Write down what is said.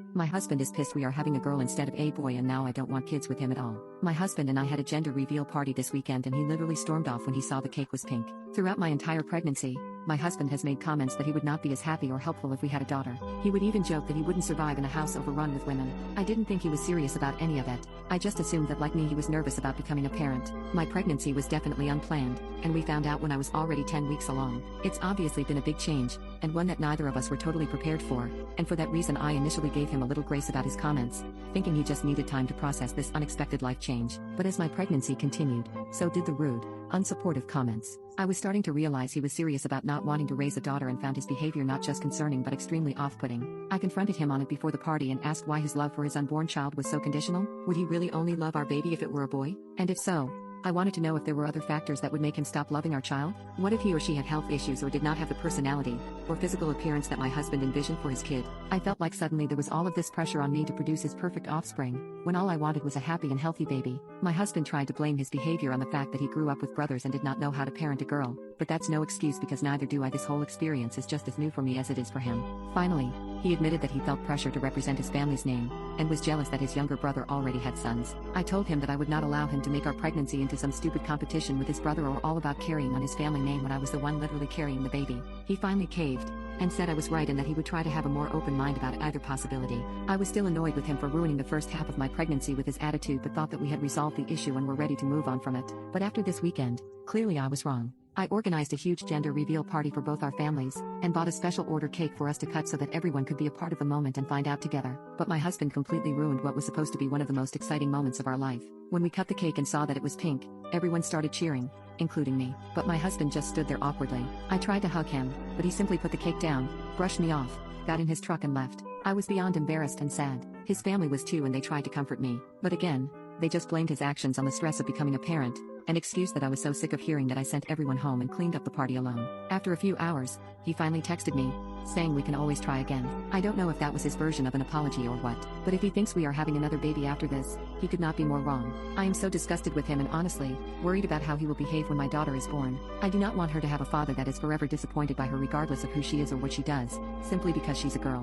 My husband is pissed we are having a girl instead of a boy, and now I don't want kids with him at all. My husband and I had a gender reveal party this weekend and he literally stormed off when he saw the cake was pink. Throughout my entire pregnancy, my husband has made comments that he would not be as happy or helpful if we had a daughter. He would even joke that he wouldn't survive in a house overrun with women. I didn't think he was serious about any of it. I just assumed that, like me, he was nervous about becoming a parent. My pregnancy was definitely unplanned, and we found out when I was already 10 weeks along. It's obviously been a big change, and one that neither of us were totally prepared for, and for that reason I initially gave him a little grace about his comments, thinking he just needed time to process this unexpected life change. But as my pregnancy continued, so did the rude, unsupportive comments. I was starting to realize he was serious about not wanting to raise a daughter and found his behavior not just concerning but extremely off-putting. I confronted him on it before the party and asked why his love for his unborn child was so conditional. Would he really only love our baby if it were a boy? And if so, I wanted to know if there were other factors that would make him stop loving our child. What if he or she had health issues or did not have the personality or physical appearance that my husband envisioned for his kid? I felt like suddenly there was all of this pressure on me to produce his perfect offspring, when all I wanted was a happy and healthy baby. My husband tried to blame his behavior on the fact that he grew up with brothers and did not know how to parent a girl, but that's no excuse because neither do I. This whole experience is just as new for me as it is for him. Finally, he admitted that he felt pressure to represent his family's name, and was jealous that his younger brother already had sons. I told him that I would not allow him to make our pregnancy into some stupid competition with his brother or all about carrying on his family name when I was the one literally carrying the baby. He finally caved, and said I was right and that he would try to have a more open mind about either possibility. I was still annoyed with him for ruining the first half of my pregnancy with his attitude, but thought that we had resolved the issue and were ready to move on from it. But after this weekend, clearly I was wrong. I organized a huge gender reveal party for both our families, and bought a special order cake for us to cut so that everyone could be a part of the moment and find out together. But my husband completely ruined what was supposed to be one of the most exciting moments of our life. When we cut the cake and saw that it was pink, everyone started cheering, including me. But my husband just stood there awkwardly. I tried to hug him, but he simply put the cake down, brushed me off, got in his truck and left. I was beyond embarrassed and sad. His family was too, and they tried to comfort me. But again, they just blamed his actions on the stress of becoming a parent, and excused that I was so sick of hearing that I sent everyone home and cleaned up the party alone. After a few hours, he finally texted me, saying we can always try again. I don't know if that was his version of an apology or what, but if he thinks we are having another baby after this, he could not be more wrong. I am so disgusted with him and honestly, worried about how he will behave when my daughter is born. I do not want her to have a father that is forever disappointed by her regardless of who she is or what she does, simply because she's a girl.